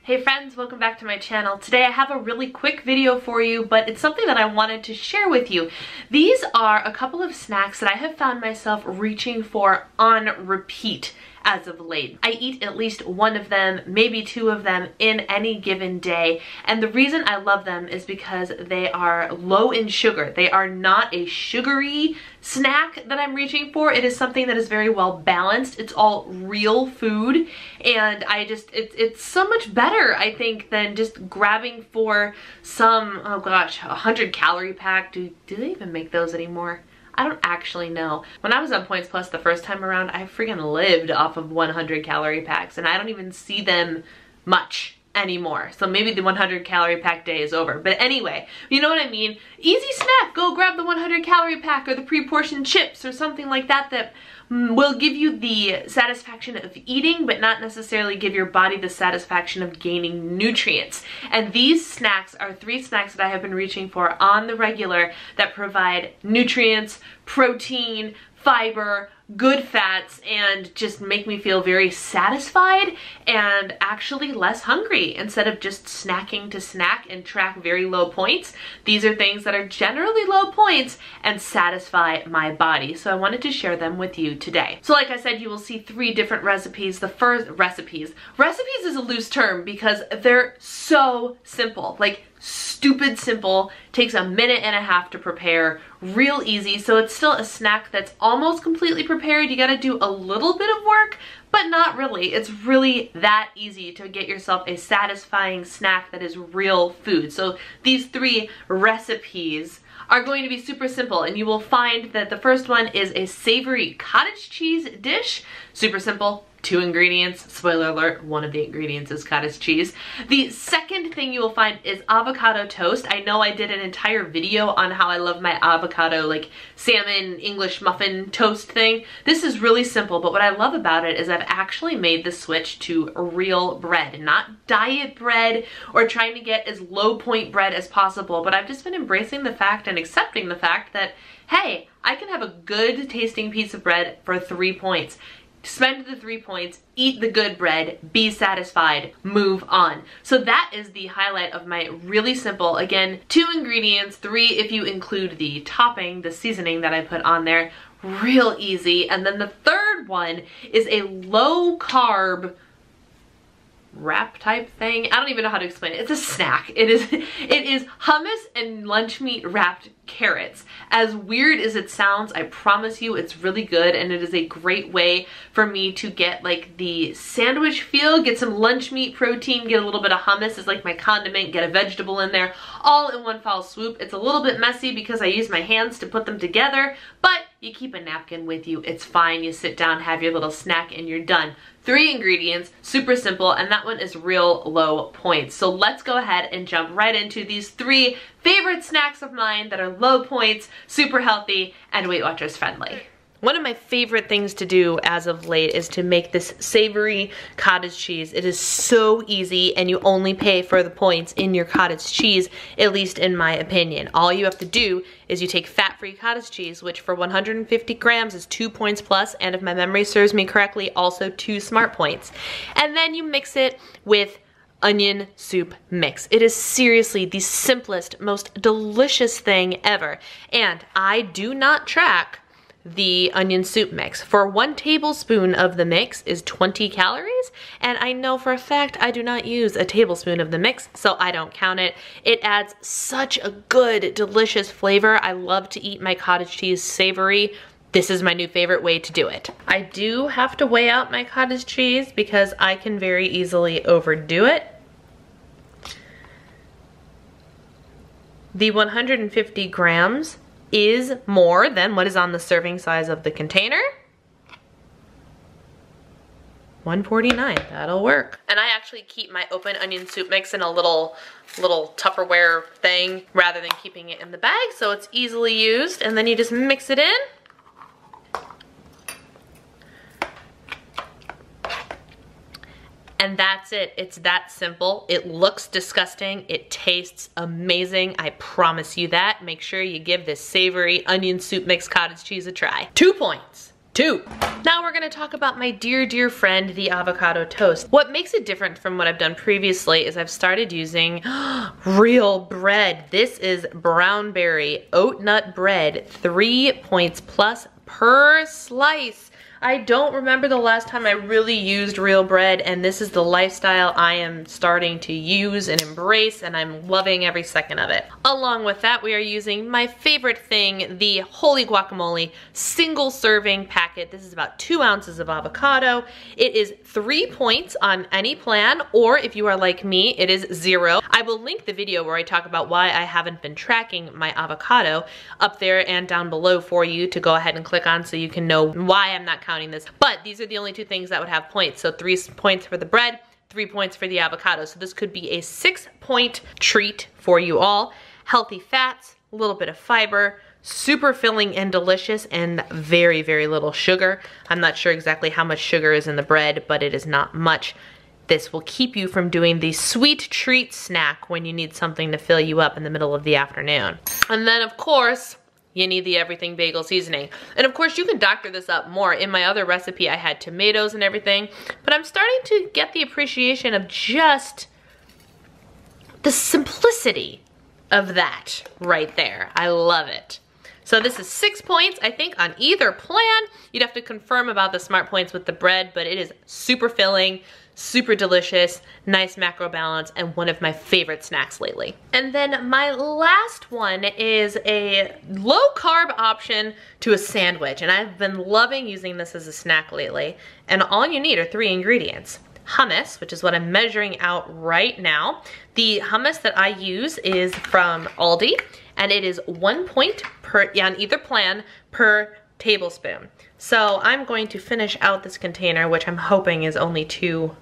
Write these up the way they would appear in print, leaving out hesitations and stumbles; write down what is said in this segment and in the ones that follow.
Hey friends, welcome back to my channel. Today I have a really quick video for you, but it's something that I wanted to share with you. These are a couple of snacks that I have found myself reaching for on repeat as of late. I eat at least one of them, maybe two of them in any given day. And the reason I love them is because they are low in sugar. They are not a sugary snack that I'm reaching for. It is something that is very well balanced. It's all real food. And it's so much better, I think, than just grabbing for some, oh gosh, 100 calorie pack. Do they even make those anymore? I don't actually know. When I was on Points Plus the first time around, I freaking lived off of 100 calorie packs, and I don't even see them much anymore. So maybe the 100 calorie pack day is over. But anyway, you know what I mean? Easy snack, go grab the 100 calorie pack or the pre-portioned chips or something like that that will give you the satisfaction of eating, but not necessarily give your body the satisfaction of gaining nutrients. And these snacks are 3 snacks that I have been reaching for on the regular that provide nutrients, protein, fiber, good fats, and just make me feel very satisfied and actually less hungry instead of just snacking to snack and track very low points. These are things that are generally low points and satisfy my body. So I wanted to share them with you today. So like I said, you will see 3 different recipes. The first recipes is a loose term because they're so simple, like stupid simple, takes a minute and a half to prepare, real easy. So it's still a snack that's almost completely prepared. You gotta do a little bit of work, but not really. It's really that easy to get yourself a satisfying snack that is real food. So these 3 recipes are going to be super simple, and you will find that the first one is a savory cottage cheese dish. Super simple, 2 ingredients. Spoiler alert, one of the ingredients is cottage cheese. The second thing you will find is avocado toast. I know I did an entire video on how I love my avocado, like salmon English muffin toast thing. This is really simple, but what I love about it is I've actually made the switch to real bread, not diet bread or trying to get as low point bread as possible, but I've just been embracing the fact and accepting the fact that, hey, I can have a good tasting piece of bread for 3 points. Spend the 3 points, eat the good bread, be satisfied, move on. So that is the highlight of my really simple, again, 2 ingredients, 3 if you include the topping, the seasoning that I put on there, real easy. And then the third one is a low carb wrap type thing. I don't even know how to explain it. It's a snack. It is hummus and lunch meat wrapped carrots. As weird as it sounds, I promise you it's really good, and it is a great way for me to get like the sandwich feel, get some lunch meat protein, get a little bit of hummus as like my condiment, get a vegetable in there, all in one foul swoop. It's a little bit messy because I use my hands to put them together, but you keep a napkin with you, it's fine. You sit down, have your little snack, and you're done. 3 ingredients, super simple, and that one is real low points. So let's go ahead and jump right into these 3 favorite snacks of mine that are low points, super healthy, and Weight Watchers friendly. One of my favorite things to do as of late is to make this savory cottage cheese. It is so easy, and you only pay for the points in your cottage cheese, at least in my opinion. All you have to do is you take fat-free cottage cheese, which for 150 grams is 2 points plus, and if my memory serves me correctly, also 2 smart points. And then you mix it with onion soup mix. It is seriously the simplest, most delicious thing ever. And I do not track the onion soup mix. For 1 tablespoon of the mix is 20 calories, and I know for a fact I do not use a tablespoon of the mix, so I don't count it. It adds such a good, delicious flavor. I love to eat my cottage cheese savory. This is my new favorite way to do it. I do have to weigh out my cottage cheese because I can very easily overdo it. The 150 grams is more than what is on the serving size of the container. 149, that'll work. And I actually keep my open onion soup mix in a little Tupperware thing rather than keeping it in the bag, so it's easily used. And then you just mix it in. And that's it. It's that simple. It looks disgusting. It tastes amazing. I promise you that. Make sure you give this savory onion soup mix cottage cheese a try. 2 points. 2. Now we're gonna talk about my dear friend, the avocado toast. What makes it different from what I've done previously is I've started using real bread. This is brown berry oat nut bread, 3 points plus per slice. I don't remember the last time I really used real bread, and this is the lifestyle I am starting to use and embrace, and I'm loving every second of it. Along with that, we are using my favorite thing, the Holy Guacamole single serving packet. This is about 2 ounces of avocado. It is 3 points on any plan, or if you are like me, it is 0. I will link the video where I talk about why I haven't been tracking my avocado up there and down below for you to go ahead and click on so you can know why I'm not counting this. But these are the only 2 things that would have points. So 3 points for the bread, 3 points for the avocado. So this could be a 6-point treat for you all. Healthy fats, a little bit of fiber, super filling and delicious, and very little sugar. I'm not sure exactly how much sugar is in the bread, but it is not much. This will keep you from doing the sweet treat snack when you need something to fill you up in the middle of the afternoon. And then of course, you need the everything bagel seasoning. And of course you can doctor this up more. In my other recipe I had tomatoes and everything, but I'm starting to get the appreciation of just the simplicity of that right there. I love it. So this is 6 points, I think, on either plan. You'd have to confirm about the smart points with the bread, but it is super filling, super delicious, nice macro balance, and one of my favorite snacks lately. And then my last one is a low carb option to a sandwich, and I've been loving using this as a snack lately. And all you need are 3 ingredients. Hummus, which is what I'm measuring out right now. The hummus that I use is from Aldi, and it is 1 point per, on either plan, per tablespoon. So I'm going to finish out this container, which I'm hoping is only 2.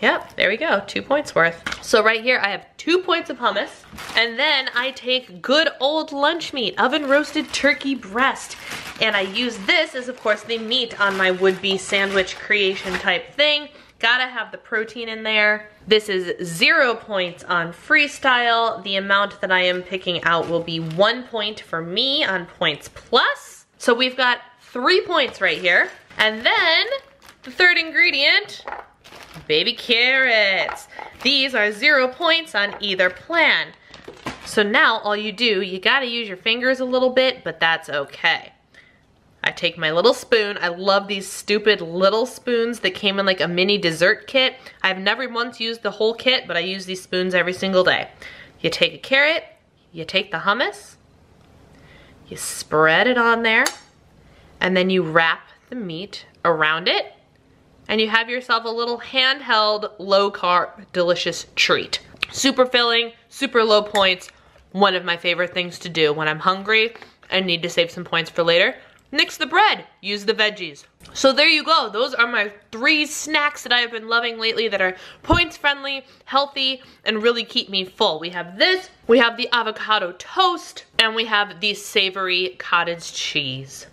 Yep, there we go, 2 points worth. So right here I have 2 points of hummus, and then I take good old lunch meat, oven roasted turkey breast, and I use this as of course the meat on my would-be sandwich creation type thing. Gotta have the protein in there. This is 0 points on freestyle. The amount that I am picking out will be 1 point for me on points plus. So we've got 3 points right here. And then the third ingredient, baby carrots. These are 0 points on either plan. So now all you do, you gotta use your fingers a little bit, but that's okay. I take my little spoon. I love these stupid little spoons that came in like a mini dessert kit. I've never once used the whole kit, but I use these spoons every single day. You take a carrot, you take the hummus, you spread it on there, and then you wrap the meat around it, and you have yourself a little handheld, low-carb, delicious treat. Super filling, super low points. One of my favorite things to do when I'm hungry and need to save some points for later. Nix the bread, use the veggies. So there you go. Those are my 3 snacks that I have been loving lately that are points friendly, healthy, and really keep me full. We have this, we have the avocado toast, and we have the savory cottage cheese.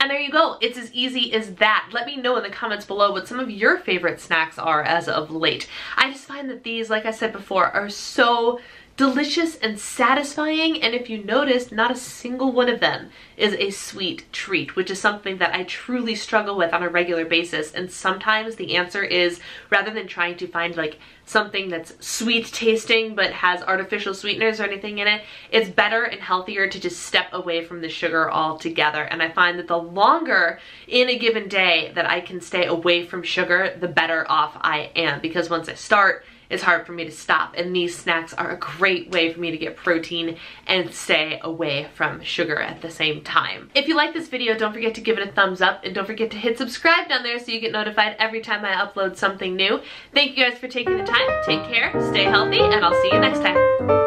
And there you go. It's as easy as that. Let me know in the comments below what some of your favorite snacks are as of late. I just find that these, like I said before, are so delicious and satisfying, and if you noticed, not a single one of them is a sweet treat, which is something that I truly struggle with on a regular basis. And sometimes the answer is, rather than trying to find like something that's sweet tasting but has artificial sweeteners or anything in it, it's better and healthier to just step away from the sugar altogether. And I find that the longer in a given day that I can stay away from sugar, the better off I am, because once I start, it's hard for me to stop, and these snacks are a great way for me to get protein and stay away from sugar at the same time. If you like this video, don't forget to give it a thumbs up, and don't forget to hit subscribe down there so you get notified every time I upload something new. Thank you guys for taking the time. Take care, stay healthy, and I'll see you next time.